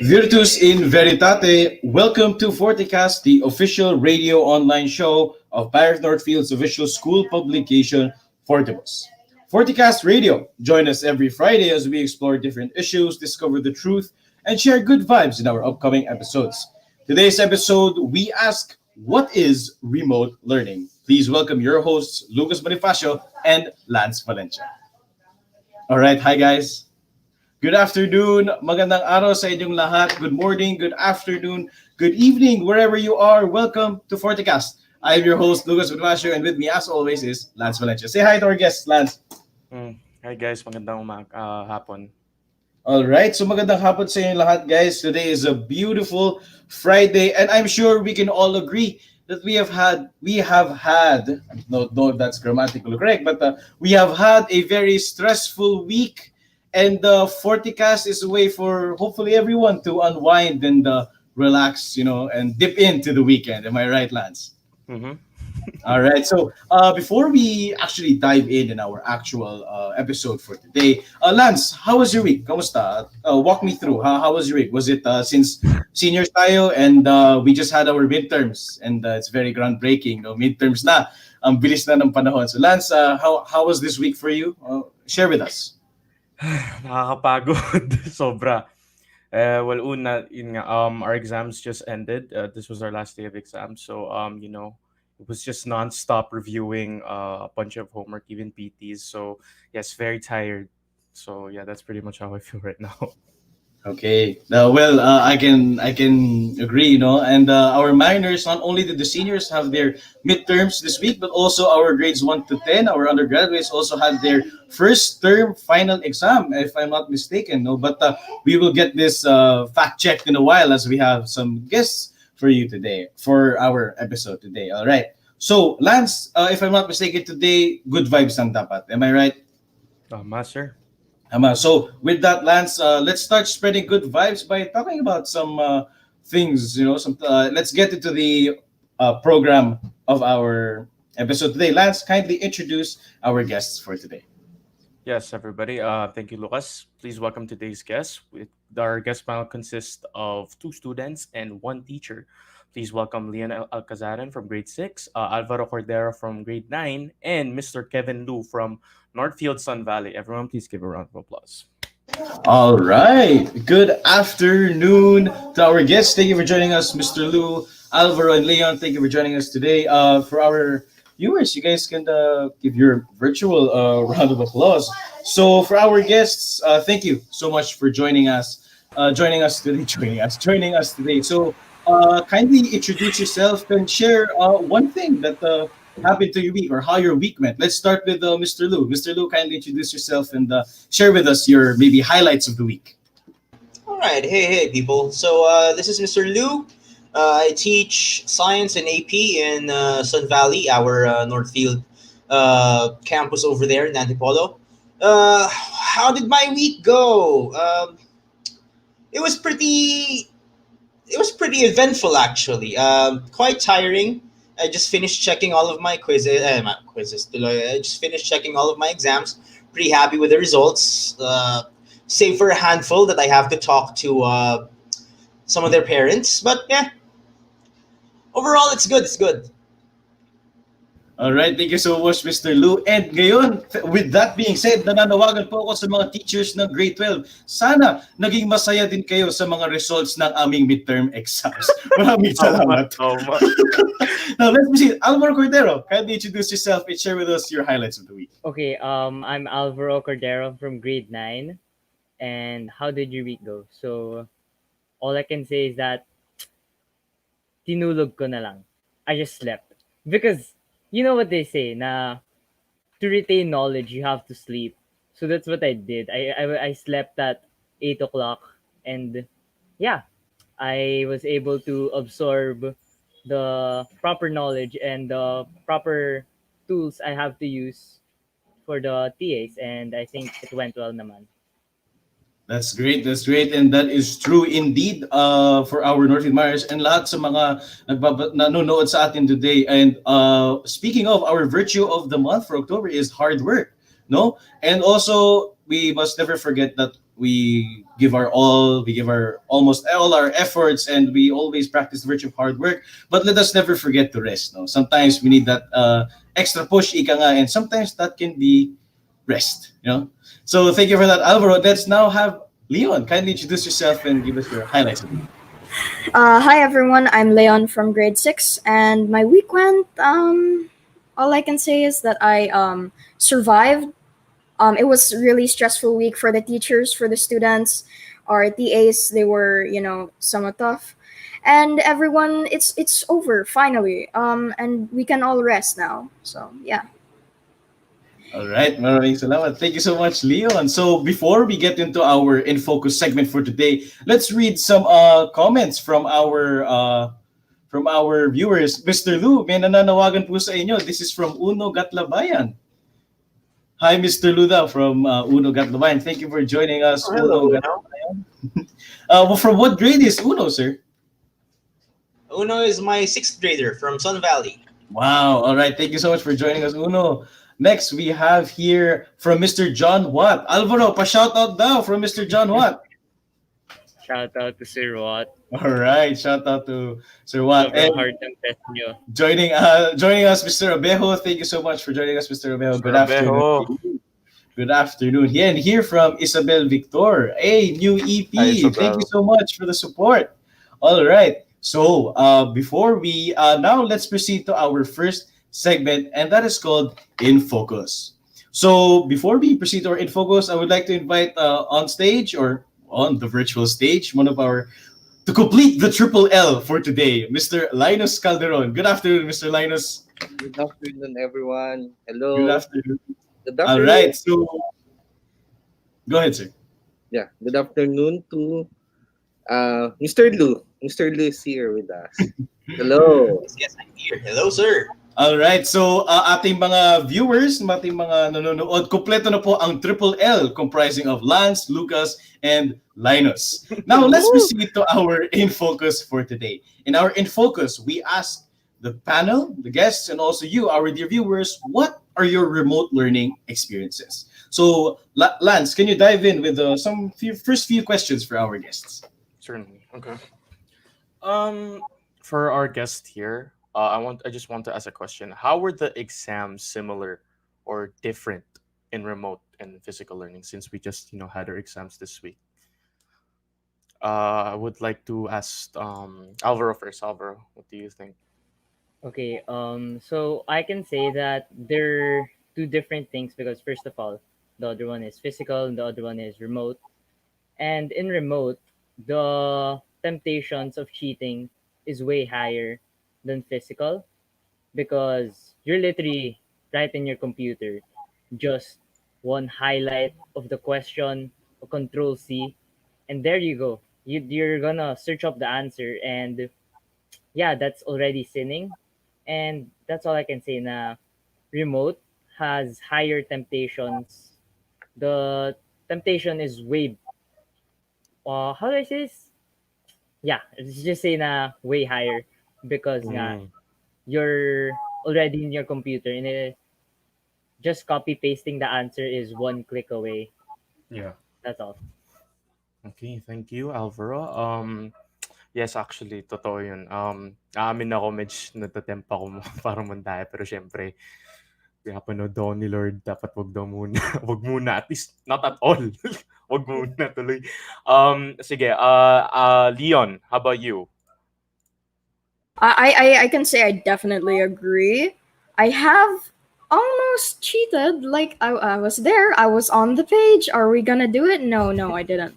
Virtus in Veritate, welcome to FortiKast, the official radio online show of Pirate Northfield's official school publication, Fortibus. FortiKast Radio, join us every Friday as we explore different issues, discover the truth, and share good vibes in our upcoming episodes. Today's episode, we ask, what is remote learning? Please welcome your hosts, Lucas Bonifacio and Lance Valencia. All right, hi guys. Good afternoon, magandang araw sa inyong lahat. Good morning, good afternoon, good evening, wherever you are. Welcome to FortiKast. I am your host, Lucas Bonifacio, and with me, as always, is Lance Valencia. Say hi to our guests, Lance. Hi guys, magandang hapon. All right, so magandang hapon sa inyo lahat, guys. Today is a beautiful Friday, and I'm sure we can all agree that we have had, no, that's grammatically correct, but we have had a very stressful week. And the FortiKast is a way for hopefully everyone to unwind and relax, and dip into the weekend. Am I right, Lance? Mm-hmm. All right. So before we actually dive in our actual episode for today, Lance, how was your week? Kamusta? Walk me through. How was your week? Was it since seniors tayo and we just had our midterms and it's very groundbreaking. Midterms na. Ang bilis na ng panahon. So Lance, how was this week for you? Share with us. Nakakapagod. Sobra. Well, our exams just ended. This was our last day of exams. So, it was just non-stop reviewing a bunch of homework, even PTs. So, yes, very tired. So, yeah, that's pretty much how I feel right now. Okay. I can agree, and our minors, not only did the seniors have their midterms this week, but also our grades 1 to 10, our undergraduates also had their first term final exam, if I'm not mistaken. No, but we will get this fact checked in a while as we have some guests for you today for our episode today. All right. So Lance, if I'm not mistaken, today good vibes ang dapat. Am I right? Master. So with that, Lance, let's start spreading good vibes by talking about some things. Let's get into the program of our episode today. Lance, kindly introduce our guests for today. Yes, everybody. Thank you, Lucas. Please welcome today's guest. Our guest panel consists of 2 students and 1 teacher. Please welcome Leon Alcazaran from grade 6, Alvaro Cordero from grade 9, and Mr. Kevin Lu from Northfield, Sun Valley. Everyone, please give a round of applause. All right. Good afternoon to our guests. Thank you for joining us, Mr. Lu, Alvaro, and Leon. Thank you for joining us today. For our viewers, you guys can give your virtual round of applause. So for our guests, thank you so much for joining us today. So kindly introduce yourself and share one thing that happened to your week or how your week went. Let's start with Mr. Lu. Mr. Lu, kindly introduce yourself and share with us your maybe highlights of the week. All right. Hey, people. So this is Mr. Lu. I teach science and AP in Sun Valley, our Northfield campus over there in Antipolo. How did my week go? It was pretty eventful, actually. Quite tiring. I just finished checking all of my quizzes. I just finished checking all of my exams. Pretty happy with the results. Save for a handful that I have to talk to some of their parents. But yeah, overall, it's good. It's good. All right, thank you so much, Mr. Lu. And ngayon, with that being said, nananawagan po ako sa mga teachers ng grade 12. Sana naging masaya din kayo sa mga results ng aming midterm exams. Maraming salamat. Now, let's proceed. Alvaro Cordero, kindly introduce yourself and share with us your highlights of the week. Okay, I'm Alvaro Cordero from grade 9. And how did your week go? So, all I can say is that tinulog ko na lang. I just slept. Because you know what they say, na to retain knowledge, you have to sleep. So that's what I did. I slept at 8 o'clock. And yeah, I was able to absorb the proper knowledge and the proper tools I have to use for the TAs. And I think it went well naman. That's great, and that is true indeed for our Northfield Myers and lahat sa mga nanonood sa atin today. And speaking of, our virtue of the month for October is hard work, no? And also, we must never forget that we give our all, we give our almost all our efforts, and we always practice the virtue of hard work. But let us never forget to rest. No, sometimes we need that extra push, ika nga, and sometimes that can be rest. So thank you for that, Alvaro. Let's now have Leon kindly introduce yourself and give us your highlights. Hi everyone, I'm Leon from grade 6, and my week went. All I can say is that I survived. It was really stressful week for the teachers, for the students, our TAs. They were, somewhat tough, and everyone. It's over finally. And we can all rest now. So yeah. All right, maraming salamat. Thank you so much, Leon. So before we get into our In Focus segment for today, let's read some comments from our viewers. Mr. Lu, may nananawagan po sa inyo. This is from Uno Gatlabayan. Hi, Mr. Luda from Uno Gatlabayan. Thank you for joining us, Oh, hello, Uno Uno. Gatlabayan. From what grade is Uno, sir? Uno is my sixth grader from Sun Valley. Wow. All right. Thank you so much for joining us, Uno. Next, we have here from Mr. John Watt. Alvaro, pa-shout out daw from Mr. John Watt. Shout out to Sir Watt. All right. Shout out to Sir Watt. Sobrang And hard ng test nyo. joining us, Mr. Abejo. Thank you so much for joining us, Mr. Abejo. Good afternoon. Good afternoon. Yeah, and here from Isabel Victor. Hey, new EP. Hi, Isabel. Thank you so much for the support. All right. So before we now let's proceed to our first segment, and that is called In Focus. So before we proceed to our In Focus, I would like to invite on stage or on the virtual stage one of our to complete the triple L for today, Mr. Linus Calderon. Good afternoon, Mr. Linus. Good afternoon, everyone. Good Hello. afternoon. Good All afternoon. right. So go ahead, sir. Yeah. Good afternoon to Mr. Lu. Mr. Lu is here with us. Hello. Yes, I'm here. Hello, sir. All right. So ating mga viewers, ating mga nanonood, kompleto na po ang triple L comprising of Lance, Lucas, and Linus. Now let's proceed to our In Focus for today. In our In Focus, we ask the panel, the guests, and also you, our dear viewers, what are your remote learning experiences? So Lance, can you dive in with first few questions for our guests? Certainly. Okay. For our guest here, I just want to ask a question. How were the exams similar or different in remote and physical learning since we just had our exams this week? I would like to ask Alvaro first. Alvaro, what do you think? Okay, so I can say that they're two different things because first of all, the other one is physical and the other one is remote. And in remote, the temptations of cheating is way higher than physical because you're literally right in your computer, just one highlight of the question, a control C, and there you go. You're gonna search up the answer, and yeah, that's already sinning. And that's all I can say. Na remote has higher temptations. The temptation is way. How do I say this? Yeah, let's just say na way higher because nga Mm, you're already in your computer and just copy pasting the answer is one click away. yeah. That's all. Okay, thank you, Alvaro. Yes, actually, totoo yun. Aamin ako, medyo natatempt ako parang mandaya. Pero syempre, pinapanood daw ni Lord, dapat wag daw muna. Wag muna, at least not at all. Wag muna tuloy. Sige, Leon, how about you? I can say I definitely agree. I have almost cheated. Like I was there. I was on the page. Are we gonna do it? No, I didn't.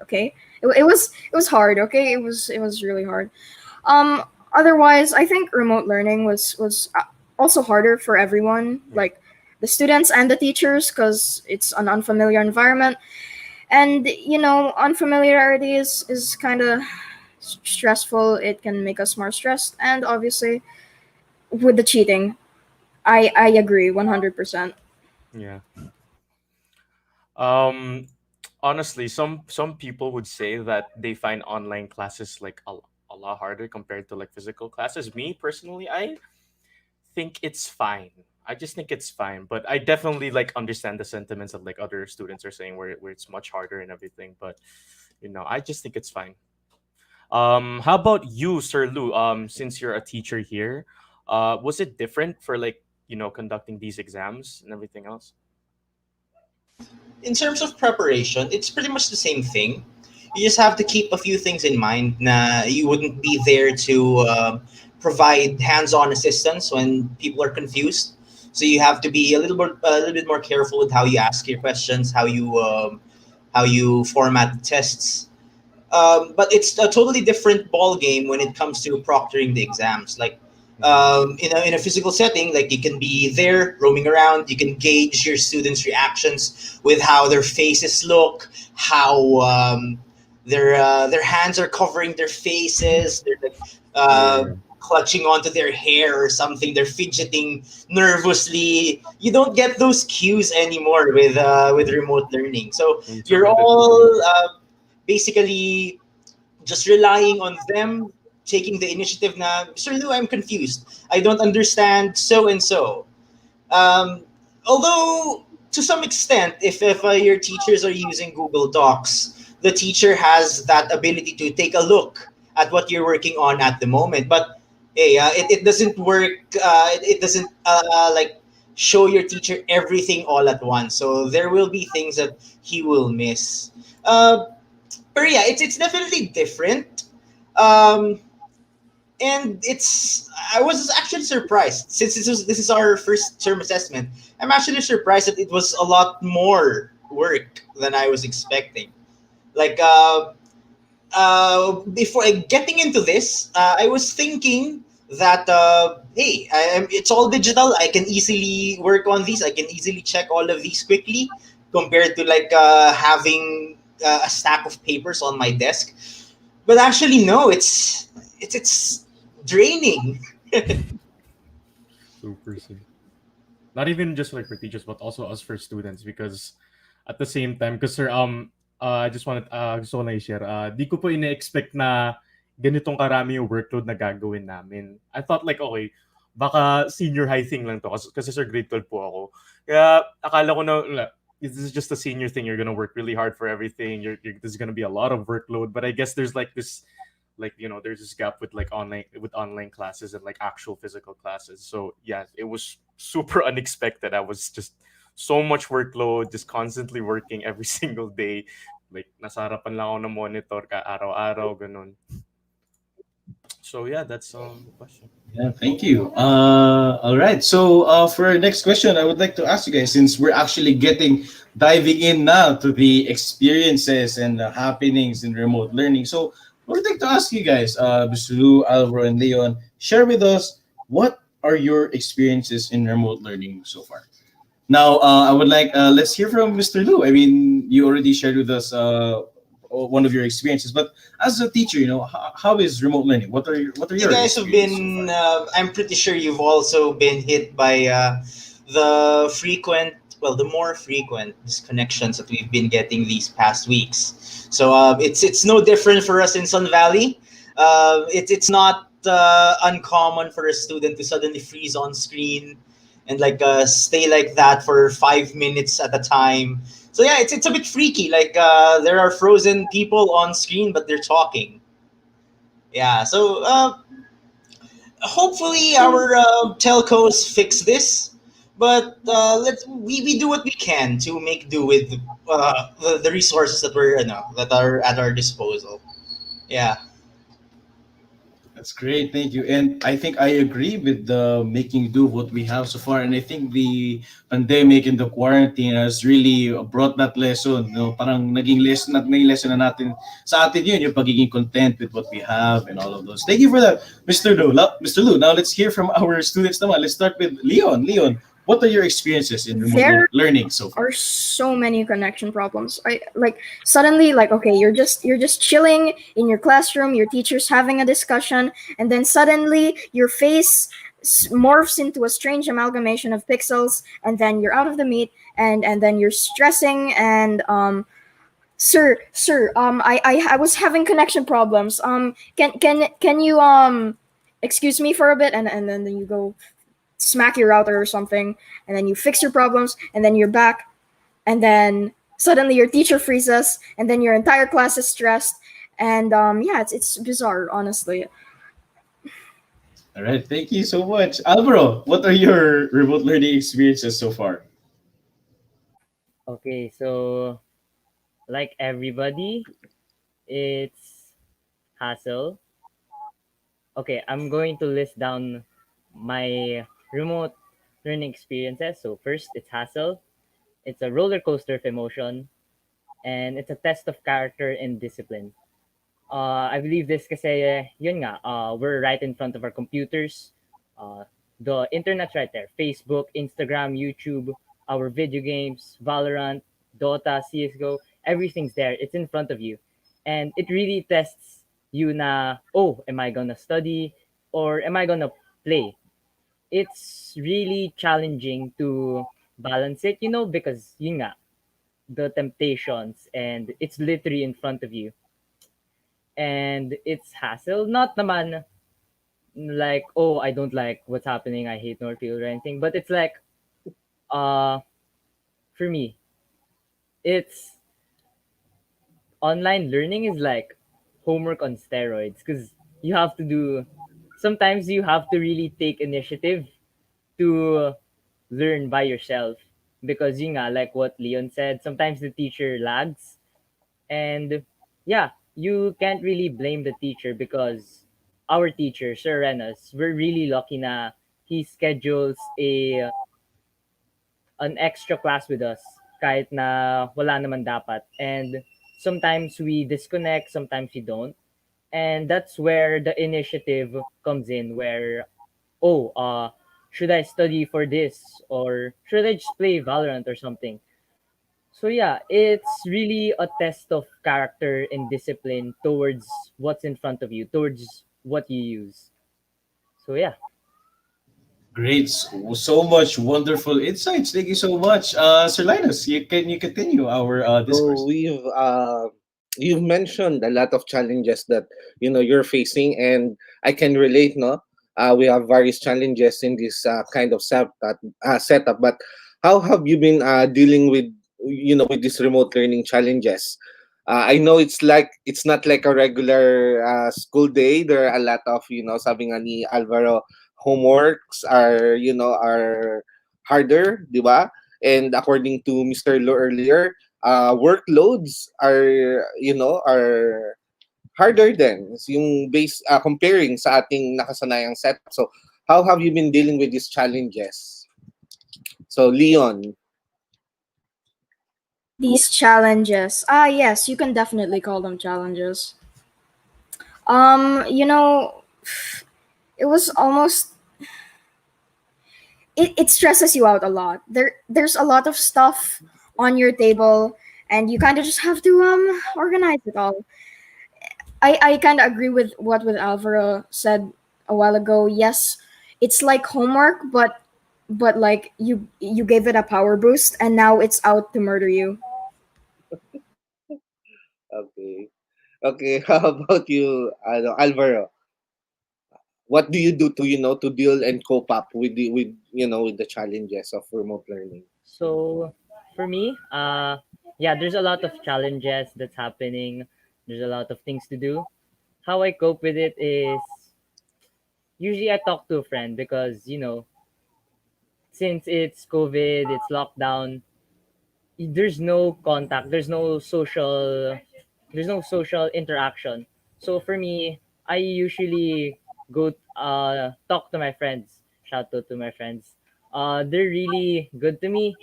Okay. It was hard. Okay, it was really hard. Otherwise, I think remote learning was also harder for everyone, like the students and the teachers, because it's an unfamiliar environment, and unfamiliarity is kind of stressful. It can make us more stressed, and obviously with the cheating, I agree 100%. Yeah. Um, Honestly, some people would say that they find online classes like a lot harder compared to like physical classes. Me personally, I think it's fine. I just think it's fine, but I definitely like understand the sentiments that like other students are saying where it's much harder and everything. But I just think it's fine. How about you, Sir Lou? Since you're a teacher here, was it different for like conducting these exams and everything else? In terms of preparation, it's pretty much the same thing. You just have to keep a few things in mind. Na you wouldn't be there to provide hands-on assistance when people are confused. So you have to be a little bit more careful with how you ask your questions, how you format the tests. But it's a totally different ball game when it comes to proctoring the exams. Like in a physical setting, like you can be there roaming around, you can gauge your students' reactions with how their faces look, how their hands are covering their faces, they're like Yeah. clutching onto their hair or something, they're fidgeting nervously. You don't get those cues anymore with remote learning. So you're Totally agree. all basically just relying on them taking the initiative na, Sir Lou, I'm confused. I don't understand so and so. Um, Although, to some extent, if your teachers are using Google Docs, the teacher has that ability to take a look at what you're working on at the moment. But hey, it doesn't work. It doesn't like show your teacher everything all at once. So there will be things that he will miss. Uh, but yeah, it's definitely different. Um, and it's I was actually surprised since this is our first term assessment. I'm actually surprised that it was a lot more work than I was expecting. Like before getting into this, I was thinking that hey, it's all digital. I can easily work on these. I can easily check all of these quickly compared to like having a stack of papers on my desk. But actually, no, it's draining. Super sick. Not even just like for teachers, but also us for students because at the same time, because sir, gusto ko lang i-share, di ko po ina-expect na ganitong karami yung workload na gagawin namin. I thought like, okay, baka senior high thing lang to kasi sir grade 12 po ako. Kaya akala ko na, this is just a senior thing. You're gonna work really hard for everything. There's gonna be a lot of workload, but I guess there's like this like there's this gap with like online classes and like actual physical classes. So yeah, it was super unexpected. I was just so much workload, just constantly working every single day. Like nasa harapan lang ako ng monitor ka araw-araw ganun. So yeah, that's the question. Yeah, thank you. All right. So for our next question, I would like to ask you guys, since we're actually diving in now to the experiences and the happenings in remote learning. So I would like to ask you guys, Mr. Lou, Alvaro, and Leon, share with us what are your experiences in remote learning so far. Now, I would like let's hear from Mr. Lou. I mean, you already shared with us one of your experiences, but as a teacher, how is remote learning? What are You your guys have experiences so been. far? I'm pretty sure you've also been hit by the frequent, well, the more frequent disconnections that we've been getting these past weeks. So it's no different for us in Sun Valley. It's not uncommon for a student to suddenly freeze on screen and like stay like that for 5 minutes at a time. So yeah, it's a bit freaky. Like there are frozen people on screen, but they're talking. Yeah, so hopefully our telcos fix this, but we do what we can to make do with the resources that that are at our disposal. Yeah. That's great, thank you. And I think I agree with the making do what we have so far. And I think the pandemic and the quarantine has really brought that lesson. Parang naging lesson na natin sa atin yun, yung pagiging content with what we have and all of those. Thank you for that, Mr. Lou. Mr. Lou, now let's hear from our students naman. Let's start with Leon. Leon, what are your experiences in remote There learning so far? are so many connection problems. I like suddenly like okay, you're just chilling in your classroom, your teacher's having a discussion, and then suddenly your face morphs into a strange amalgamation of pixels, and then you're out of the meet, and then you're stressing and sir, I was having connection problems. Can you excuse me for a bit, and then you go smack your router or something, and then you fix your problems, and then you're back, and then suddenly your teacher freezes, and then your entire class is stressed, and yeah, it's bizarre, honestly. All right, thank you so much. Alvaro, what are your remote learning experiences so far? Okay, so like everybody, it's hassle. Okay, I'm going to list down my remote learning experiences. So first, it's hassle. It's a roller coaster of emotion, and it's a test of character and discipline. I believe this kasi, yun nga, we're right in front of our computers. The internet's right there. Facebook, Instagram, YouTube, our video games, Valorant, Dota, CSGO, everything's there. It's in front of you. And it really tests you na, oh, am I gonna study or am I gonna play? It's really challenging to balance it, because yun nga, the temptations and it's literally in front of you and it's hassle. Not naman like, oh, I don't like what's happening, I hate Northfield or anything, but it's like, uh, for me, it's online learning is like homework on steroids because you have to do. Sometimes you have to really take initiative to learn by yourself because you nga, like what Leon said, sometimes the teacher lags and yeah, you can't really blame the teacher because our teacher, Sir Renas, we're really lucky na he schedules an extra class with us kahit na wala naman dapat. And sometimes we disconnect, sometimes we don't. And that's where the initiative comes in where, oh, should I study for this or should I just play Valorant or something? So yeah, it's really a test of character and discipline towards what's in front of you, towards what you use. So yeah. Great, so much wonderful insights. Thank you so much, Sir Linus. You continue our So discourse? you've mentioned a lot of challenges that you're facing, and I can relate. No, we have various challenges in this kind of setup. But how have you been dealing with with these remote learning challenges? I know it's not like a regular school day. There are a lot of sabi nga ni Alvaro, homeworks are harder, di ba? And according to Mr. Lo earlier, workloads are harder than yung base comparing sa ating nakasanayang setup. So how have you been dealing with these challenges? So Leon. These challenges. Yes, you can definitely call them challenges. You know, it was almost it stresses you out a lot. There's a lot of stuff on your table and you kind of just have to organize it all. I kind of agree with what Alvaro said a while ago. Yes, it's like homework, but like you gave it a power boost and now it's out to murder you. Okay. Okay, how about you, Alvaro? What do you do to to deal and cope up with the challenges of remote learning? So for me, yeah, there's a lot of challenges that's happening. There's a lot of things to do. How I cope with it is usually I talk to a friend because since it's COVID, it's lockdown, there's no contact, there's no social interaction. So for me, I usually go talk to my friends. Shout out to my friends. They're really good to me.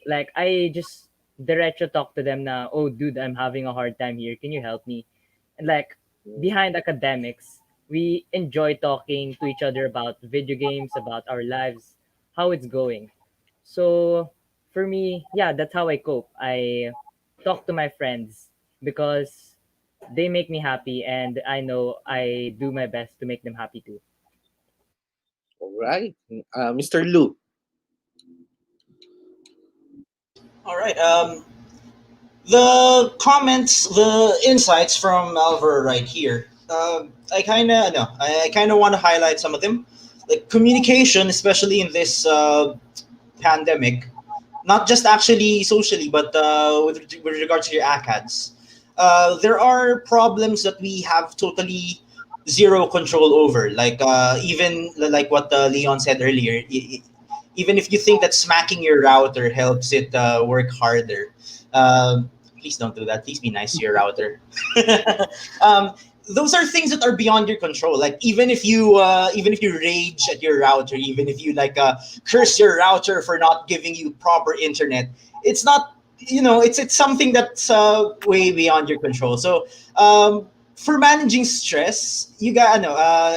Like I just diretso talk to them na, oh dude, I'm having a hard time here. Can you help me? And like behind academics, we enjoy talking to each other about video games, about our lives, how it's going. So for me, yeah, that's how I cope. I talk to my friends because they make me happy and I know I do my best to make them happy too. All right, Mr. Lu. All right. The comments, the insights from Alvar right here. I kind of no, I kind of want to highlight some of them. like communication, especially in this pandemic, not just actually socially, but with regards to your ACADS. There are problems that we have totally zero control over. Like even like what Leon said earlier, even if you think that smacking your router helps it work harder, please don't do that. Please be nice to your router. um, those are things that are beyond your control. Like even if you rage at your router, even if you like curse your router for not giving you proper internet, it's not, it's something that's way beyond your control. So for managing stress, you got to know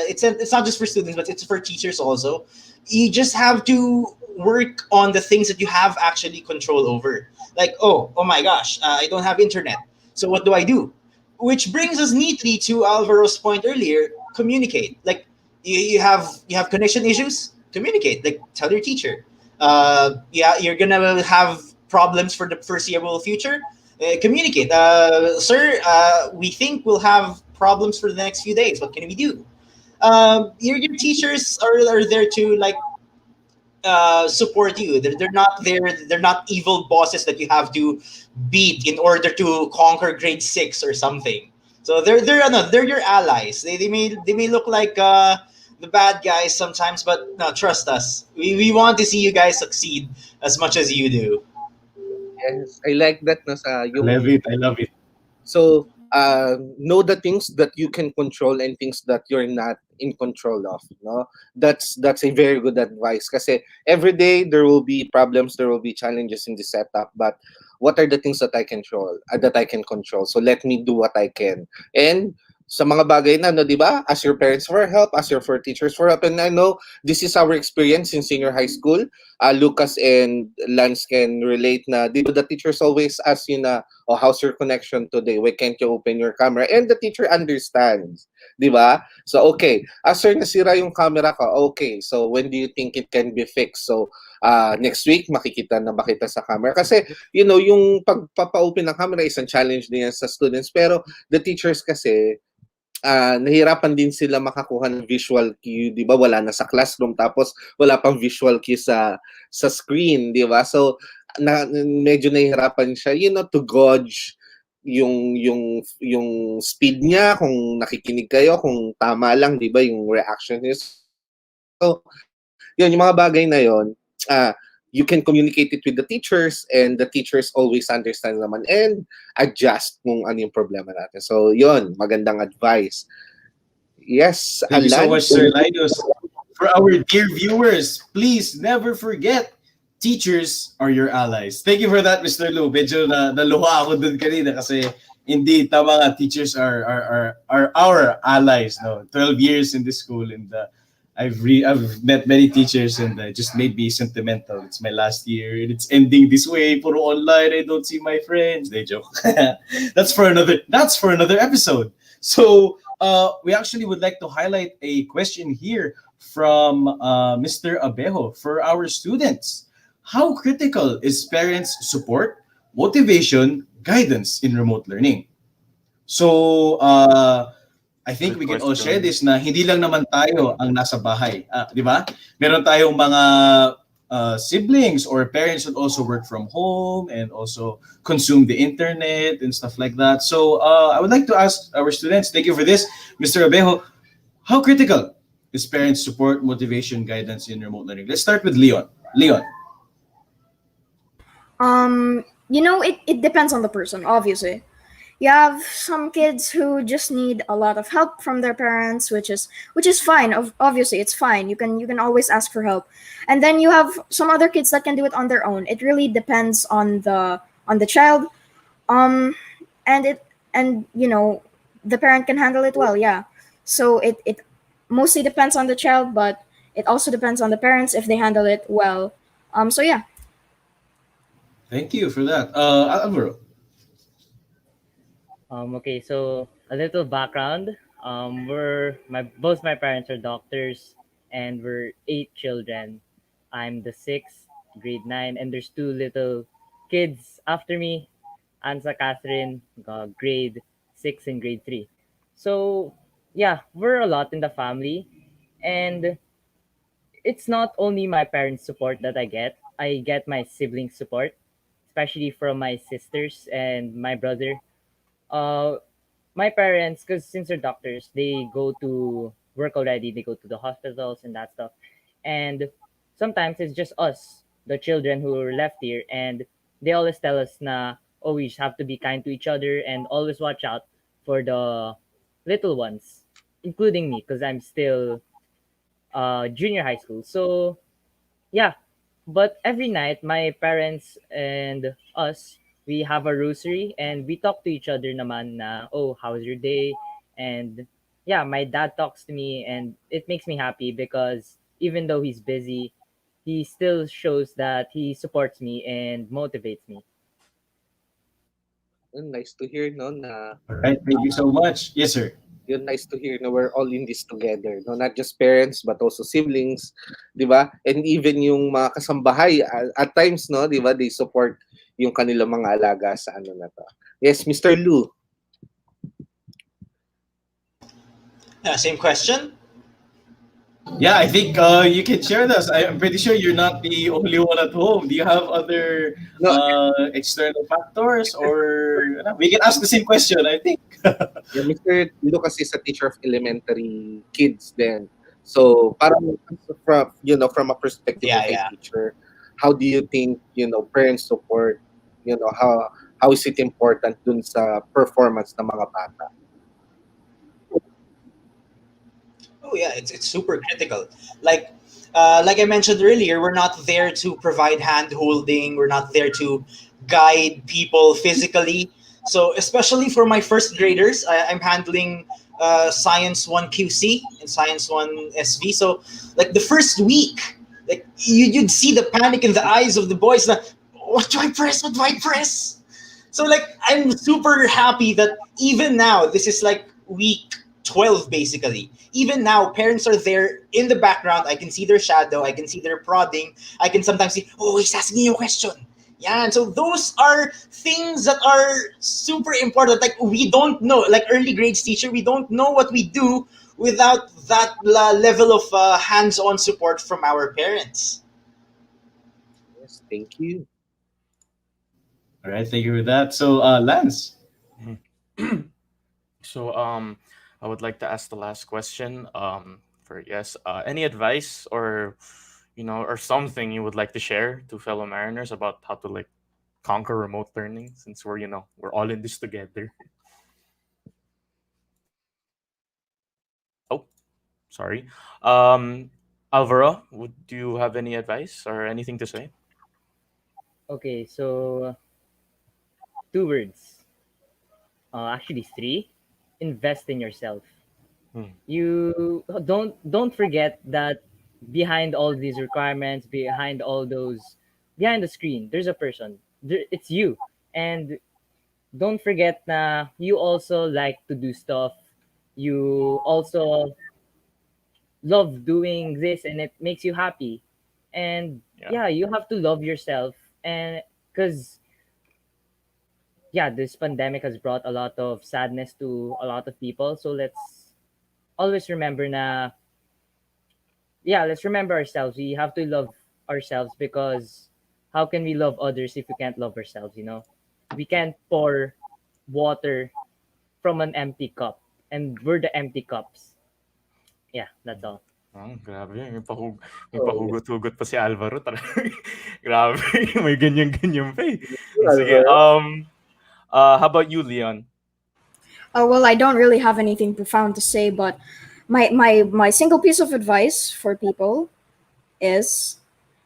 it's not just for students, but it's for teachers also. You just have to work on the things that you have actually control over. Like, oh my gosh, I don't have internet. So what do I do? Which brings us neatly to Alvaro's point earlier: communicate. Like you have connection issues, communicate. Like tell your teacher. Yeah, you're gonna have problems for the foreseeable future. Communicate, sir. We think we'll have problems for the next few days. What can we do? Your teachers are there to like support you. They're not there. They're not evil bosses that you have to beat in order to conquer grade 6 or something. So they're your allies. They may look like the bad guys sometimes, but no, trust us. We want to see you guys succeed as much as you do. Yes, I like that na sa I love yung it. I love it. so know the things that you can control and things that you're not in control of, no? That's a very good advice kasi every day there will be problems, there will be challenges in the setup, but what are the things that I can control? So let me do what I can. And sa mga bagay na, no, di ba? Ask your parents for help, ask your for teachers for help. And I know this is our experience in senior high school. Lucas and Lance can relate na, di ba, the teachers always ask you na, oh, how's your connection today? Why can't you open your camera? And the teacher understands, di ba? So, okay, sir, nasira yung camera ko. Okay, so when do you think it can be fixed? So, next week, makikita na ba kita sa camera? Kasi, yung pagpapa-open ng camera, isang challenge din yan sa students. Pero, the teachers kasi, nahirapan din sila makakuha ng visual cue, 'di ba? Wala na sa classroom tapos wala pang visual cue sa screen, 'di ba? So medyo nahihirapan siya, to gauge yung speed niya, kung nakikinig kayo, kung tama lang, 'di ba, yung reaction niya. So, yun, yung mga bagay na yun, you can communicate it with the teachers and the teachers always understand naman and adjust kung ano yung problema natin. So, yun, magandang advice. Yes, Thank you so Alan? much, Sir Linus. For our dear viewers, please never forget, teachers are your allies. Thank you for that, Mr. Lou. Medyo naluha ako dun kanina kasi indeed, tama nga, teachers are our allies. No? 12 years in this school, and I've met many teachers, and it just made me sentimental. It's my last year and it's ending this way. Puro online, I don't see my friends. They joke. That's for another episode. So we actually would like to highlight a question here from Mr. Abejo for our students. How critical is parents' support, motivation, guidance in remote learning? So I think we Good can all share question. this na hindi lang naman tayo ang nasa bahay. Di ba? Meron tayong mga siblings or parents that also work from home and also consume the internet and stuff like that. So I would like to ask our students, thank you for this, Mr. Abejo, how critical is parents' support, motivation, guidance in remote learning? Let's start with Leon. Leon. It depends on the person, obviously. You have some kids who just need a lot of help from their parents, which is fine. Obviously, it's fine. You can always ask for help. And then you have some other kids that can do it on their own. It really depends on the child. Um and the parent can handle it well, yeah. So it mostly depends on the child, but it also depends on the parents if they handle it well. So yeah. Thank you for that. Alvaro. Okay, so a little background. Both my parents are doctors, and we're 8 children. I'm the sixth, grade 9, and there's two little kids after me. Ansa Catherine, grade 6 and grade 3. So yeah, we're a lot in the family, and it's not only my parents' support that I get my siblings' support, especially from my sisters and my brother. Uh, my parents, because since they're doctors, they go to work already. They go to the hospitals and that stuff, and sometimes it's just us, the children who are left here, and they always tell us na, oh, we just have to be kind to each other and always watch out for the little ones, including me, because I'm still junior high school. So yeah, but every night my parents and us, we have a rosary and we talk to each other naman na, oh, how's your day? And yeah, my dad talks to me and it makes me happy because even though he's busy, he still shows that he supports me and motivates me. Nice to hear, no, na All right, thank you so much. Yes, sir. yun, nice to hear na we're all in this together, no, not just parents but also siblings, 'di ba? And even yung mga kasambahay at times, no, 'di ba, they support yung kanilang mga alaga sa ano na to. Yes, Mr. Lu. Same question. Yeah, I think you can share this. I'm pretty sure you're not the only one at home. Do you have other No, external factors, or we can ask the same question? I think. yeah, Mr. Lu kasi is a teacher of elementary kids then. So, parang from, from a perspective Yeah, of a yeah. teacher, how do you think, parents support, how is it important dun sa performance ng mga bata? Oh yeah, it's super critical. Like like I mentioned earlier, we're not there to provide hand holding. We're not there to guide people physically. So especially for my first graders, I'm handling Science One QC and Science One SV. So like the first week, like you'd see the panic in the eyes of the boys. That what do I press? What do I press? So like I'm super happy that even now this is like week 12 basically. Even now parents are there in the background. I can see their shadow, I can see their prodding. I can sometimes see, oh, he's asking you a question. Yeah, and so those are things that are super important. Like we don't know, like early grades teacher, we don't know what we do without that level of hands-on support from our parents. Yes, thank you. All right, thank you for that. So, Lance. So I would like to ask the last question. For yes, any advice or or something you would like to share to fellow mariners about how to like conquer remote learning, since we're all in this together. Oh, sorry. Alvaro, would you have any advice or anything to say? Okay, so two words, actually three: invest in yourself. Hmm. You don't forget that behind all these requirements, behind the screen, there's a person. It's you, and don't forget na you also like to do stuff. You also love doing this, and it makes you happy. And Yeah. yeah, you have to love yourself, and because yeah, this pandemic has brought a lot of sadness to a lot of people. So let's always remember na yeah, let's remember ourselves. We have to love ourselves because how can we love others if we can't love ourselves, you know? We can't pour water from an empty cup and we're the empty cups. Yeah, that's all. Grabe. May Oh, yes. pahugot-hugot pa si Alvaro. Grabe. May ganyan-ganyan pa eh. Sige. Alvaro. How about you, Leon? Well, I don't really have anything profound to say, but my single piece of advice for people is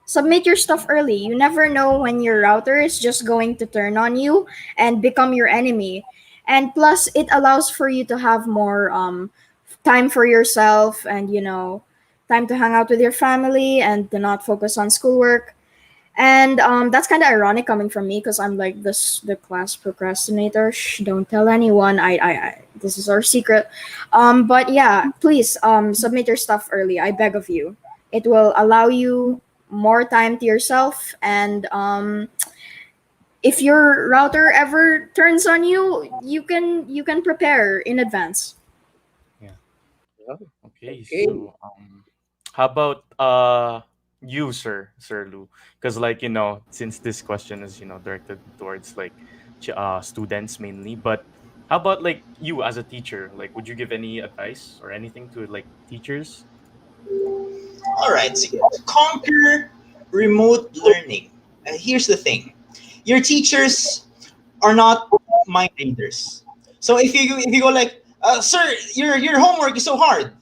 submit your stuff early. You never know when your router is just going to turn on you and become your enemy. And plus, it allows for you to have more time for yourself and, time to hang out with your family and to not focus on schoolwork. And that's kind of ironic coming from me because I'm like the class procrastinator. Shh, don't tell anyone. I this is our secret. But yeah, please submit your stuff early. I beg of you. It will allow you more time to yourself. And if your router ever turns on you, you can prepare in advance. Yeah. Yeah. Okay. Okay. So How about you, Sir Lou? Because like since this question is directed towards like students mainly, but how about like you as a teacher? Like, would you give any advice or anything to like teachers? All right, so to conquer remote learning, here's the thing: your teachers are not mind readers. So if you go like, sir, your homework is so hard.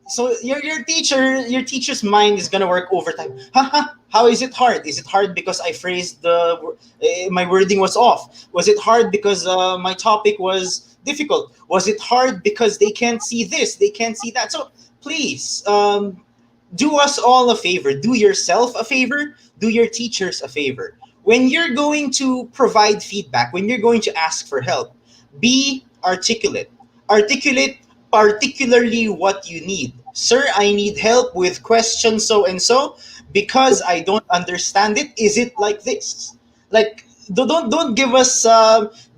So your teacher's mind is gonna work overtime. Haha, how is it hard? Is it hard because I phrased my wording was off? Was it hard because my topic was difficult? Was it hard because they can't see this, they can't see that? So please, do us all a favor, do yourself a favor, do your teachers a favor. When you're going to provide feedback, when you're going to ask for help, be articulate. Articulate particularly what you need. Sir, I need help with question so and so because I don't understand it. Is it like this? Like, don't give us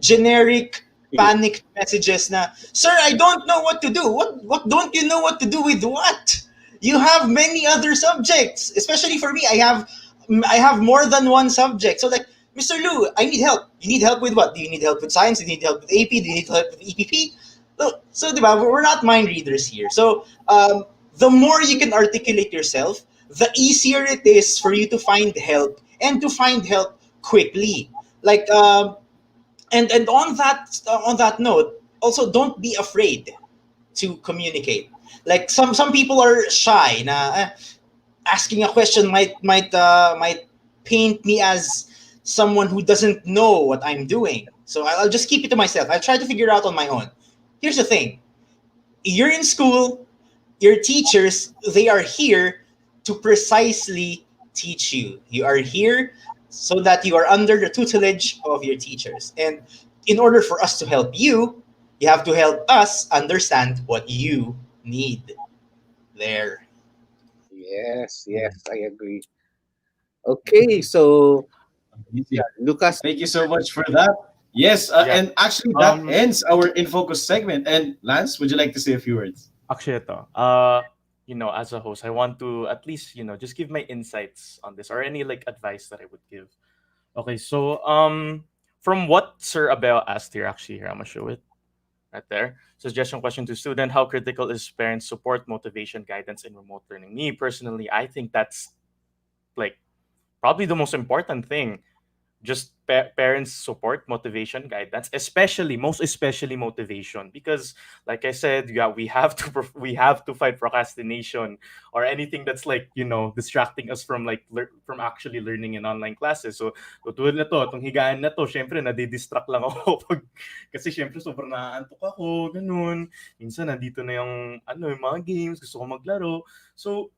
generic panic messages na, sir, I don't know what to do. What don't you know what to do with what? You have many other subjects. Especially for me, I have more than one subject. So like, Mr. Lou, I need help. You need help with what? Do you need help with science? Do you need help with AP? Do you need help with EPP? So, diba, we're not mind readers here. So, the more you can articulate yourself, the easier it is for you to find help and to find help quickly. Like, and on that note, also don't be afraid to communicate. Like some people are shy. Na asking a question might paint me as someone who doesn't know what I'm doing. So I'll just keep it to myself. I'll try to figure it out on my own. Here's the thing: you're in school. Your teachers, they are here to precisely teach you. You are here so that you are under the tutelage of your teachers. And in order for us to help you have to help us understand what you need. There. Yes, yes, I agree. Okay, so Amazing. Lucas, Thank you so much for that. Yes, Yeah. and actually that Um. ends our In Focus segment. And Lance, would you like to say a few words? Actually, ito, as a host, I want to at least just give my insights on this or any like advice that I would give. Okay, so from what Sir Abel asked here, actually here I'm gonna show it right there. Suggestion question to student: how critical is parent support, motivation, guidance in remote learning? Me personally, I think that's like probably the most important thing. Just parents support, motivation, guidance, most especially motivation, because like I said, yeah, we have to we have to fight procrastination or anything that's like distracting us from like from actually learning in online classes. So tulad na to, itong higaan na to, syempre nadidistract lang ako pag, kasi syempre sobrang naaantok ako, ganun. Minsan nandito na yung mga games, gusto ko maglaro. So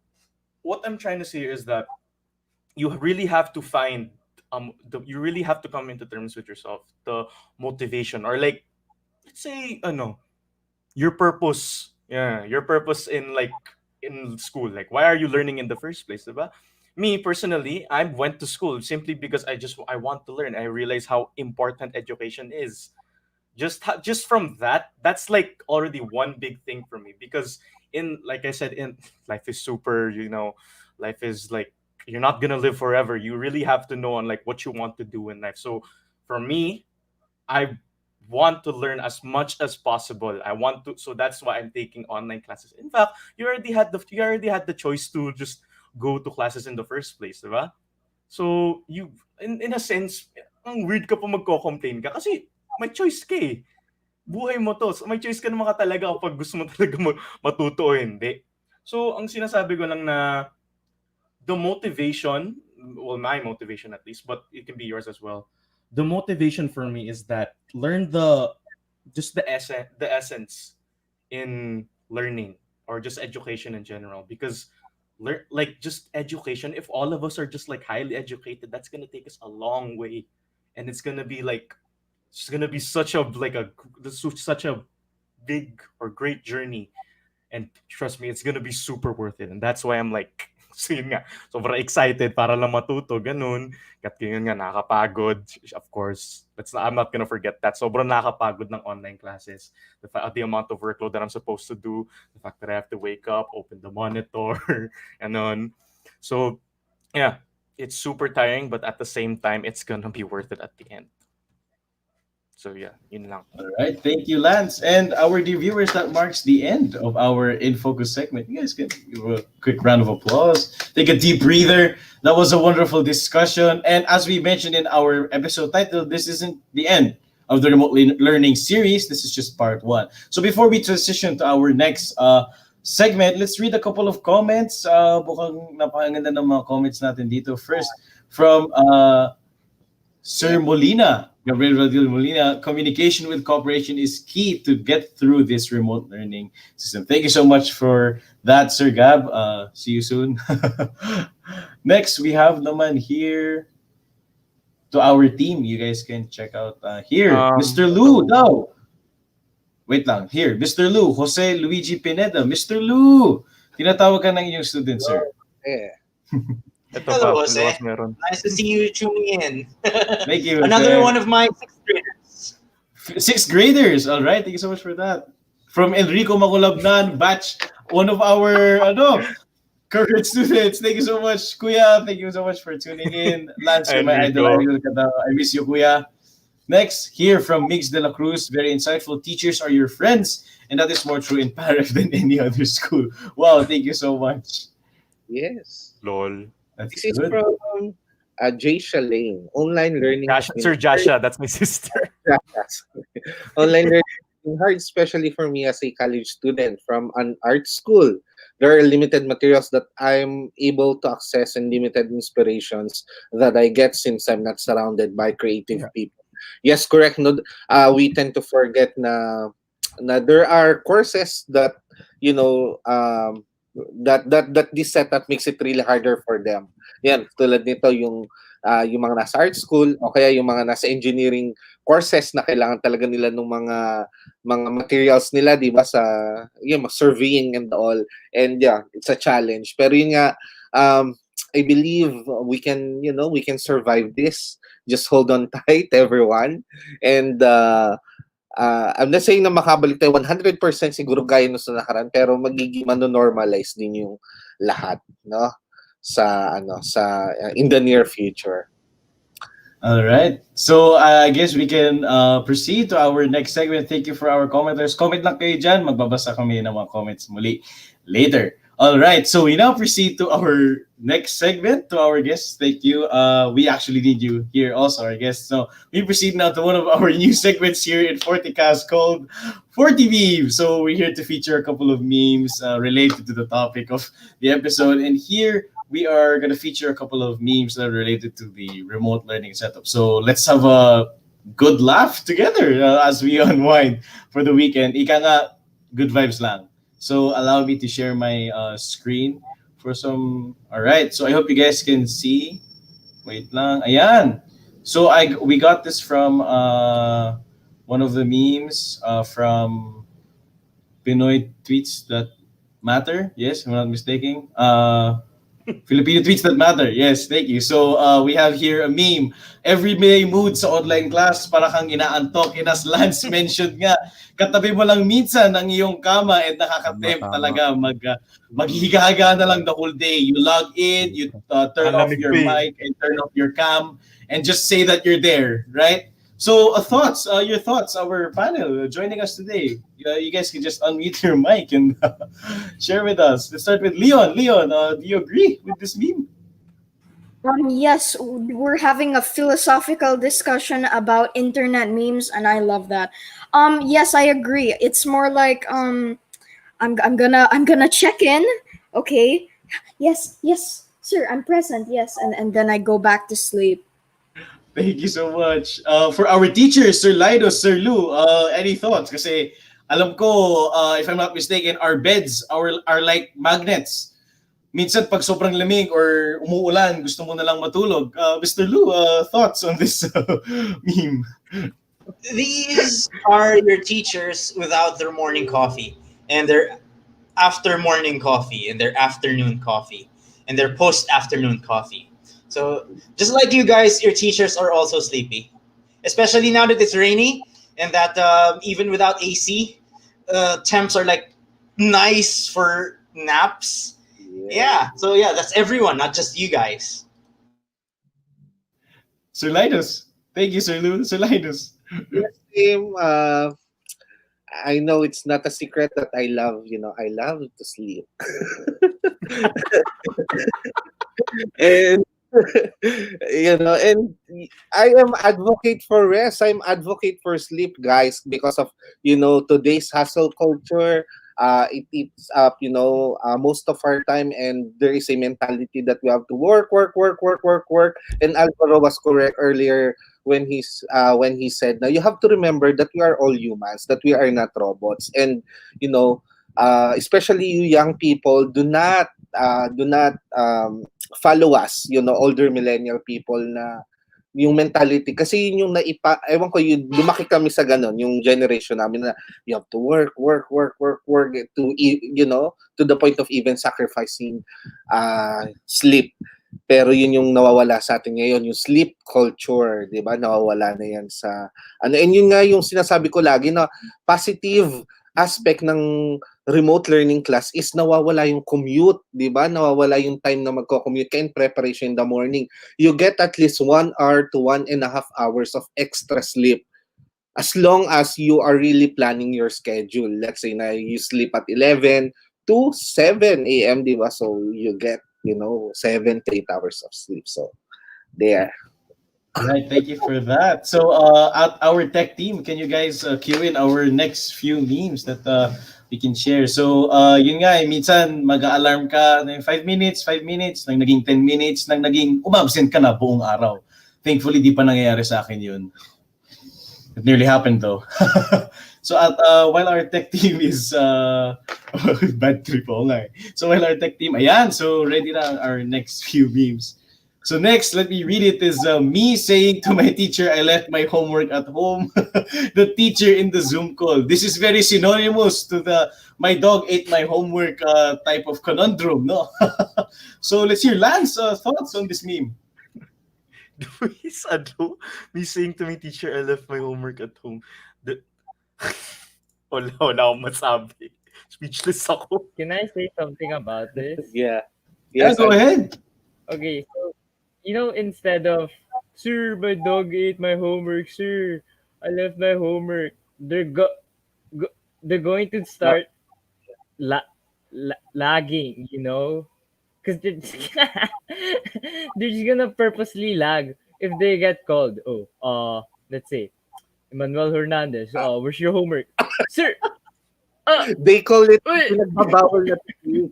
what I'm trying to say is that you really have to find you really have to come into terms with yourself, the motivation, or like, let's say your purpose, yeah, your purpose in like in school, like why are you learning in the first place, diba? Me personally, I went to school simply because I want to learn. I realize how important education is. Just from that's like already one big thing for me, because in like I said, in life is super, life is like, you're not gonna live forever. You really have to know on like what you want to do in life. So for me, I want to learn as much as possible. I want to, so that's why I'm taking online classes. In fact, you already had the choice to just go to classes in the first place, diba? So you, in a sense, ang weird ka pa magko-complain ka kasi may choice ka eh. Buhay mo to. So, may choice ka naman ka talaga kapag gusto mo talaga matuto o hindi. So, ang sinasabi ko lang na the motivation, well, my motivation at least, but it can be yours as well. The motivation for me is that learn the essence in learning, or just education in general, because like just education, if all of us are just like highly educated, that's going to take us a long way, and it's going to be such a like a such a big or great journey, and trust me, it's going to be super worth it. And that's why I'm like So yun nga, sobrang excited para lang matuto, ganun. Kat yun nga, nakakapagod. Of course, I'm not gonna forget that. Sobrang nakakapagod ng online classes. The amount of workload that I'm supposed to do, the fact that I have to wake up, open the monitor, ganun. So, yeah, it's super tiring, but at the same time, it's gonna be worth it at the end. So yeah, yun lang. All right, thank you, Lance. And our dear viewers, that marks the end of our In Focus segment. You guys can give a quick round of applause. Take a deep breather. That was a wonderful discussion. And as we mentioned in our episode title, this isn't the end of the remote learning series. This is just part one. So before we transition to our next segment, let's read a couple of comments. Bukang napakaganda ng mga comments natin dito. First, from Sir Molina. Gabriel Rodil Molina, communication with cooperation is key to get through this remote learning system. Thank you so much for that, Sir Gab. See you soon. Next, we have naman here to our team. You guys can check out here. Mr. Lou, now. Wait lang. Here, Mr. Lou, Jose Luigi Pineda. Mr. Lou, tinatawag ka ng inyong student, sir. Yeah. Ito Hello, pa, Jose. meron. Nice to see you tuning in. Thank you, Another Jose. one of my sixth graders. Sixth graders. All right. Thank you so much for that. From Enrico Maculabnan, batch, one of our current students. Thank you so much, Kuya. Thank you so much for tuning in. Lance, you're my idol. I miss you, Kuya. Next, here from Mix de la Cruz. Very insightful. Teachers are your friends. And that is more true in Paref than any other school. Wow. Thank you so much. Yes. Lol. That's This is good. from Jay Shalane. Online learning. Sir Jasha, that's my sister. Online learning is hard, especially for me as a college student from an art school. There are limited materials that I'm able to access and limited inspirations that I get since I'm not surrounded by creative people. Yes, correct. No, we tend to forget na there are courses that that this setup makes it really harder for them. Yan, tulad nito yung mga nasa art school o kaya yung mga nasa engineering courses na kailangan talaga nila ng mga materials nila, di ba, sa surveying and all. And yeah, it's a challenge. Pero yun nga, I believe we can survive this. Just hold on tight, everyone. And I'm not saying na makabalik tayo 100% siguro gaya nung sa nakaraan, pero magiging mano-normalize din yung lahat, no? Sa in the near future. All right. So I guess we can proceed to our next segment. Thank you for our commenters. Comment lang kayo dyan. Magbabasa kami ng mga comments muli later. All right. So we now proceed to our next segment, to our guests. Thank you. We actually need you here also, our guests. So we proceed now to one of our new segments here in FortiKast called 40 Memes. So we're here to feature a couple of memes related to the topic of the episode. And here we are going to feature a couple of memes that are related to the remote learning setup. So let's have a good laugh together as we unwind for the weekend. Ika nga, good vibes lang. So allow me to share my screen for some. All right. So I hope you guys can see. Wait lang. Ayan. So we got this from one of the memes from Pinoy Tweets That Matter. Yes, I'm not mistaken. Filipino Tweets That Matter. Yes, thank you. So we have here a meme. Every May mood sa online class para kang inaantok. As Lance mentioned nga, katabi mo lang minsan ang iyong kama at nakaka-tempt talaga maghihiga-higa na lang the whole day. You log in, you turn off your mic and turn off your cam and just say that you're there, right? So your thoughts, our panel joining us today. You guys can just unmute your mic and share with us. Let's start with Leon. Leon, do you agree with this meme? Yes, we're having a philosophical discussion about internet memes, and I love that. Yes, I agree. It's more like I'm gonna check in. Okay. Yes, sir, I'm present. Yes, and then I go back to sleep. Thank you so much. For our teachers, Sir Linus, Sir Lou, any thoughts? Kasi alam ko, if I'm not mistaken, our beds are like magnets. Minsan pag sobrang lamig or umuulan, gusto mo na lang matulog. Mr. Lou, thoughts on this meme? These are your teachers without their morning coffee and their after morning coffee and their afternoon coffee. and their post-afternoon coffee. So just like you guys, your teachers are also sleepy, especially now that it's rainy and that even without AC, temps are like nice for naps. Yeah. So yeah, that's everyone, not just you guys. Sir Linus. Thank you, Sir Lou. Sir Linus. Yes, same. I know it's not a secret that I love to sleep. And and I am advocate for rest. I'm advocate for sleep, guys, because of today's hustle culture. It eats up most of our time, and there is a mentality that we have to work, work, work, work, work, work. And Alvaro was correct earlier when he said, now you have to remember that we are all humans, that we are not robots, and especially you young people, do not follow us, older millennial people na yung mentality kasi yun yung ewan ko, yung lumaki kami sa ganon, yung generation namin na you have to work, work, work, work, work to the point of even sacrificing sleep. Pero yun yung nawawala sa atin ngayon, yung sleep culture, 'di ba? Nawawala na yan sa and yun nga yung sinasabi ko lagi na positive aspect ng remote learning class is nawawala yung commute, 'di ba? Nawawala yung time na magko-commute ka in preparation in the morning. You get at least 1 hour to 1.5 hours of extra sleep. As long as you are really planning your schedule. Let's say na you sleep at 11 to 7 a.m., 'di ba? So you get 7 to 8 hours of sleep. So there. Right, thank you for that. So, at our tech team, can you guys cue in our next few memes that we can share? So, yun nga, minsan mag-alarm ka, 5 minutes, nang naging 10 minutes, nang naging umabsent ka na buong araw. Thankfully, di pa nangyayari sa akin yun. It nearly happened though. So, while our tech team is, bad trip ako nga eh. So, while our tech team, ayan, so ready na our next few memes. So next, let me read it, is me saying to my teacher, I left my homework at home. The teacher in the Zoom call. This is very synonymous to the my dog ate my homework type of conundrum, no? So let's hear Lance thoughts on this meme. Me saying to my teacher, I left my homework at home. Wala akong masabi. Speechless ako. Can I say something about this? Yeah. Yeah, go ahead. Okay, so instead of, sir, my dog ate my homework, sir, I left my homework, they're going to start lagging, because they're just gonna purposely lag if they get called. Let's say Emmanuel Hernandez, where's your homework? Sir, they call it wait. pinagbabawal na technique.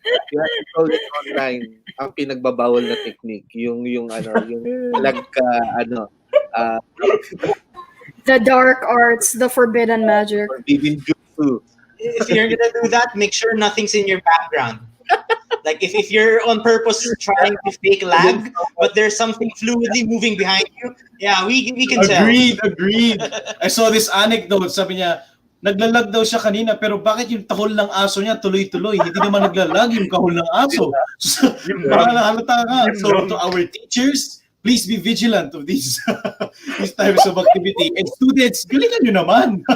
Yeah, they call it online. Ang pinagbabawal na technique, yung lag ka, The dark arts, the forbidden magic. forbidden jutsu. If you're gonna do that, make sure nothing's in your background. Like if you're on purpose trying to fake lag, but there's something fluidly moving behind you, yeah, we can tell. Agreed. I saw this anecdote, sabi niya, naglalag daw siya kanina, pero bakit yung tahol ng aso niya tuloy-tuloy? Hindi naman naglalag yung kahol ng aso. So, baka nahalata ka. So, to our teachers, please be vigilant of these types of activity. And students, galingan nyo naman.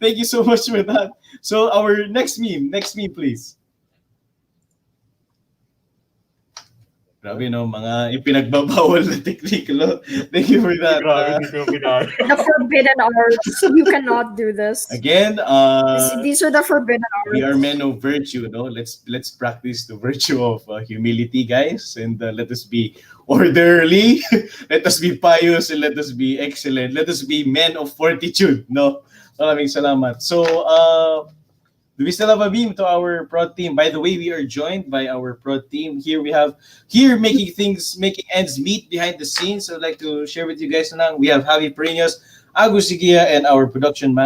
Thank you so much for that. So, our next meme, please. Grabe no, mga ipinagbabawal na technique. Thank you for that. The forbidden arts. You cannot do this. Again, These are the forbidden arts. we are men of virtue, no? Let's practice the virtue of humility, guys, and let us be orderly. Let us be pious, and let us be excellent. Let us be men of fortitude, no? Maraming salamat. So, do we still have a meme to our prod team? By the way, we are joined by our prod team. Here making ends meet behind the scenes. So I'd like to share with you guys now. We have Javi Perinos, Agus Sigia, and our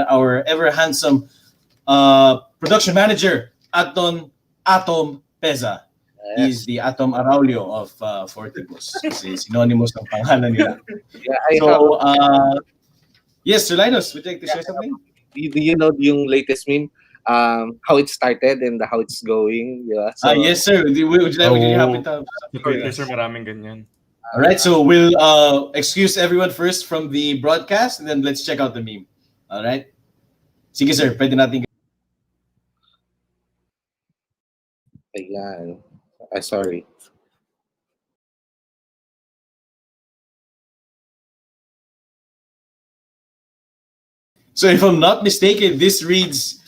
our ever handsome production manager, Atom Peza. He's the Atom Araulio of FortiKast. Kasi synonymous ng pangalan nila. Yeah, So, yes, Sir Linus, would you like to share something? do you know yung latest meme? how it started and how it's going. Yeah. So Yes, sir. Would you happen to have Sa something for Twitter, us? sir, maraming ganyan. All right, so we'll excuse everyone first from the broadcast, and then let's check out the meme. All right? Sige, sir. Pwede natin. ayan. Sorry. So if I'm not mistaken, this reads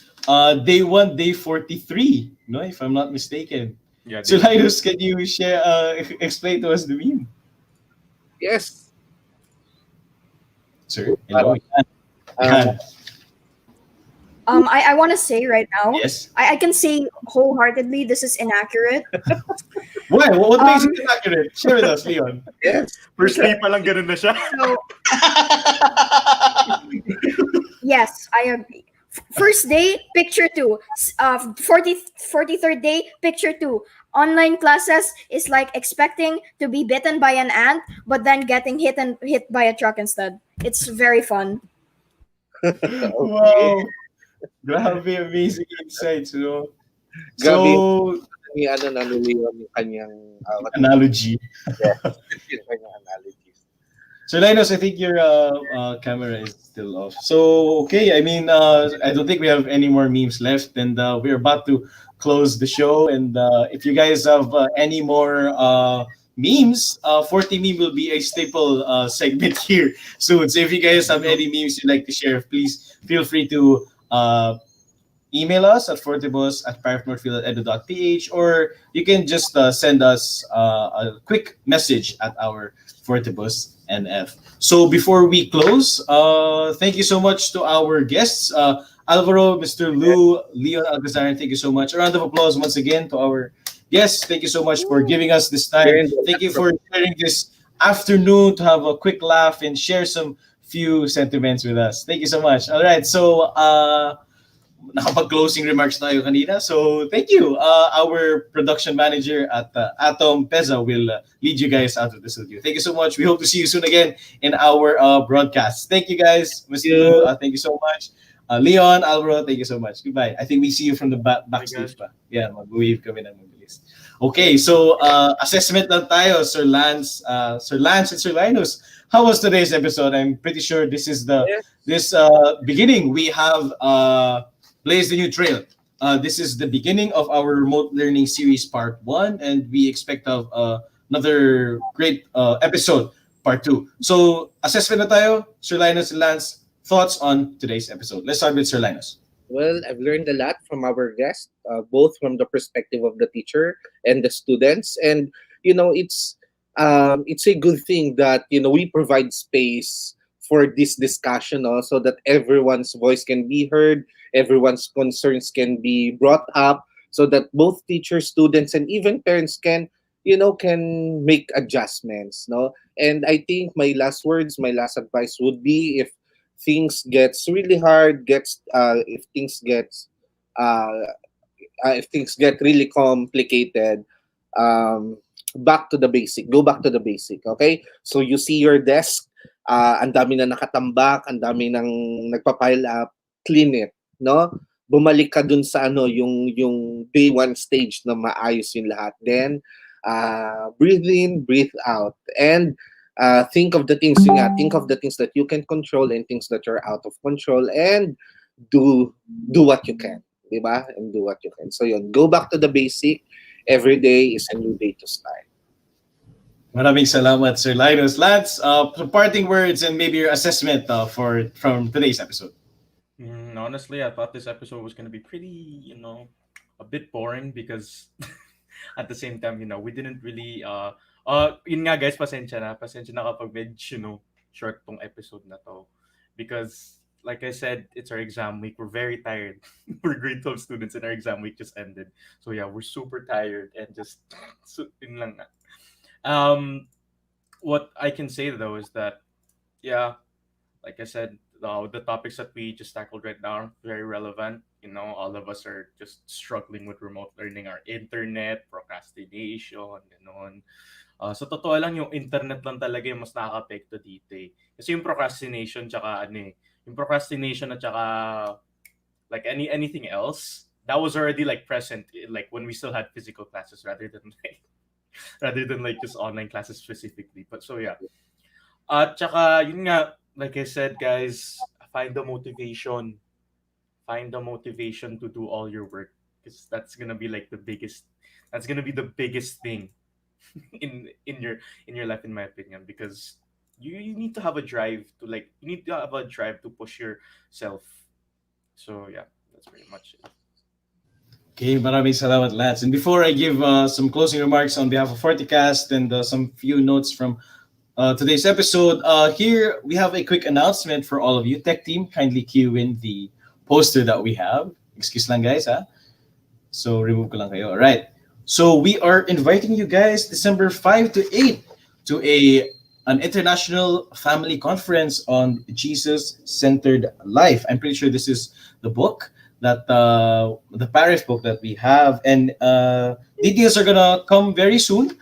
day 1, day 43. No, if I'm not mistaken. Yeah, So they- Linus, can you share explain to us the meme? Yes. Sir, hello. Um, I want to say right now, Yes. I can say wholeheartedly this is inaccurate. Why? What makes Um, it inaccurate? Share with us, Leon. yes. First day pa lang ganun na siya. So yes, I agree. First day, picture 2. 43rd day, picture 2. Online classes is like expecting to be bitten by an ant, but then getting hit by a truck instead. It's very fun. Wow. Grabe, amazing insights, no? Grabe So, yung ano na Leon yung kanyang analogy. yung kanyang analogies. So, Linus, I think your camera is still off. So, okay, I mean, I don't think we have any more memes left, and we're about to close the show. And if you guys have any more memes, 40 meme will be a staple segment here soon. So, if you guys have any memes you'd like to share, please feel free to email us at fortibus@parifnorthfield.edu.ph, or you can just send us a quick message at our Fortibus NF. So before we close, thank you so much to our guests, Alvaro, Mr. Lou, Leon Alcazar. Thank you so much. A round of applause once again to our guests. Thank you so much for giving us this time. Thank you for sharing this afternoon to have a quick laugh and share some few sentiments with us. Thank you so much. All right, so nakapag-closing remarks tayo kanina. So, thank you. Our production manager at Atom Peza will lead you guys out of the studio. Thank you so much. We hope to see you soon again in our broadcast. Thank you, guys. Mr. Lou, thank you so much. Leon, Alvaro, thank you so much. Goodbye. I think we see you from the backstage pa. Yeah, mag-wave kami ng mabilis. Okay, so assessment lang tayo, Sir Lance and Sir Linus. How was today's episode? I'm pretty sure this is the beginning. We have Blaze the New Trail. This is the beginning of our remote learning series part 1, and we expect to have another great episode part 2. So, assessment na tayo, Sir Linus and Lance. Thoughts on today's episode? Let's start with Sir Linus. Well, I've learned a lot from our guests, both from the perspective of the teacher and the students, and it's a good thing that we provide space for this discussion, so that everyone's voice can be heard, everyone's concerns can be brought up, so that both teachers, students, and even parents can make adjustments. No, and I think my last advice would be, if things gets really hard, if things get really complicated, back to the basic. Go back to the basic, okay? So you see your desk, ang dami na nakatambak, ang dami nang nagpa-pile up, clean it, no? Bumalik ka dun sa yung day 1 stage na maayos yung lahat. Then, breathe in, breathe out. And think of the things that you can control and things that are out of control, and do what you can, diba? And do what you can. So yun, go back to the basic. Every day is a new day to start. Maraming salamat, Sir Linus. Lance, parting words and maybe your assessment from today's episode. Honestly, I thought this episode was going to be pretty, a bit boring, because at the same time, we didn't really yun nga guys, pasensya na kapag medyo, short tong episode na to, because like I said, it's our exam week. We're very tired. We're grade 12 students and our exam week just ended. So yeah, we're super tired, and just yun lang na. What I can say though is that, yeah, like I said, the topics that we just tackled right now are very relevant. All of us are just struggling with remote learning, our internet, procrastination, gano'n. Sa totoo lang, yung internet lang talaga yung mas nakaka-apekto dito eh. Kasi yung procrastination at saka Like anything else, that was already like present, like when we still had physical classes rather than like just online classes specifically. But so yeah. Tsaka yun nga, like I said, guys, find the motivation. Find the motivation to do all your work, because that's gonna be like the biggest. That's gonna be the biggest thing in your life, in my opinion, because you need to have a drive to like you need to have a drive to push yourself. So yeah, that's pretty much it. Okay, maraming salamat, Lance. And before I give some closing remarks on behalf of FortiKast and some few notes from today's episode, here we have a quick announcement for all of you. Tech team, kindly cue in the poster that we have. Excuse lang, guys, ha? So, remove ko lang kayo. All right. So, we are inviting you guys December 5 to 8 to an international family conference on Jesus-centered life. I'm pretty sure this is the book that the parish book that we have, and details are gonna come very soon.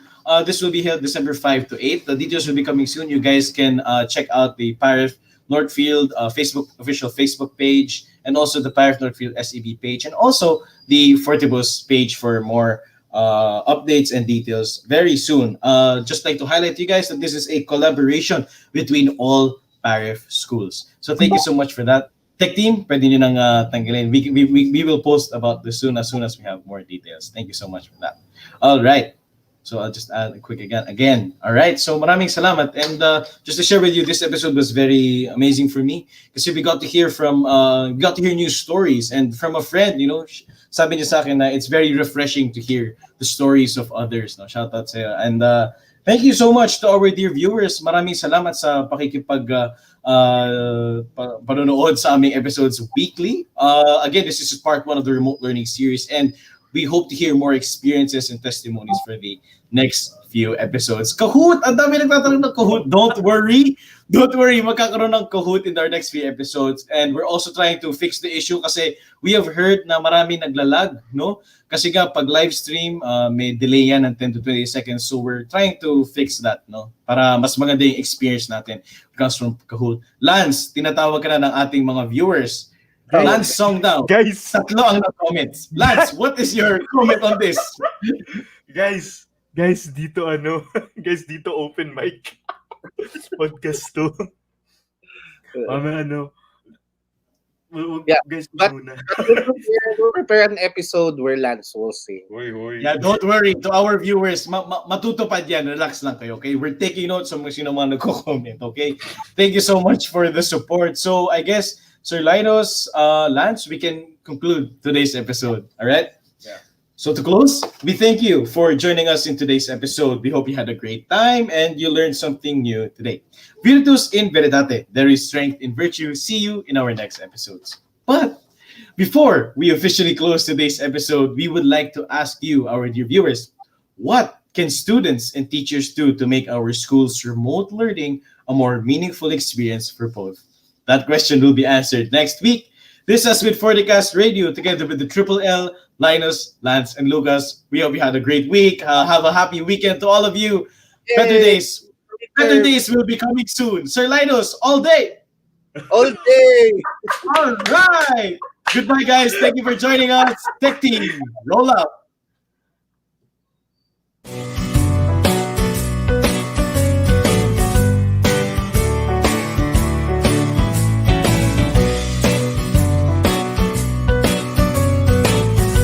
This will be held December 5 to 8. The details will be coming soon. You guys can check out the parish Northfield Facebook official Facebook page, and also the parish Northfield SEB page, and also the Fortibus page for more updates and details very soon. Just like to highlight to you guys that this is a collaboration between all parish schools. So thank you so much for that. Tech team, pwede nyo nang tanggalin. We will post about this soon as we have more details. Thank you so much for that. All right. So I'll just add a quick again. All right. So maraming salamat. And just to share with you, this episode was very amazing for me because we got to hear new stories, and from a friend, sabi niya sa akin na it's very refreshing to hear the stories of others. No? Shout out sa'yo. And thank you so much to our dear viewers. Maraming salamat sa pakikipag panonood sa aming episodes weekly. Again, this is part 1 of the remote learning series, and we hope to hear more experiences and testimonies for the next few episodes. Kahoot! Ang dami nagtatanong ng Kahoot. Don't worry. Magkakaroon ng Kahoot in our next few episodes. And we're also trying to fix the issue kasi we have heard na marami naglalag, no? Kasi nga, pag live stream, may delay yan ng 10 to 20 seconds. So we're trying to fix that, no? Para mas maganda yung experience natin. It comes from Kahoot. Lance, tinatawag ka na ng ating mga viewers. Lance, song down. Guys, Tatlo ang na-comments. Lance, what is your comment on this? guys, dito guys, dito open mic. Podcast to. Yeah, guys, but- muna. We'll prepare an episode where Lance will sing. Hoy. Yeah, don't worry. To our viewers, matutupad yan. Relax lang kayo, okay? We're taking notes sa mga sino mga nagko-comment, okay? Thank you so much for the support. So, I guess, Sir Linus, Lance, we can conclude today's episode, all right? Yeah. So to close, we thank you for joining us in today's episode. We hope you had a great time and you learned something new today. Virtus in veritate. There is strength in virtue. See you in our next episodes. But before we officially close today's episode, we would like to ask you, our dear viewers, what can students and teachers do to make our school's remote learning a more meaningful experience for both? That question will be answered next week. This has been FortiKast Radio together with the Triple L, Linus, Lance, and Lucas. We hope you had a great week. Have a happy weekend to all of you. Better days will be coming soon. Sir Linus, all day. All day! All right. Goodbye, guys. Thank you for joining us. Tech team, roll up.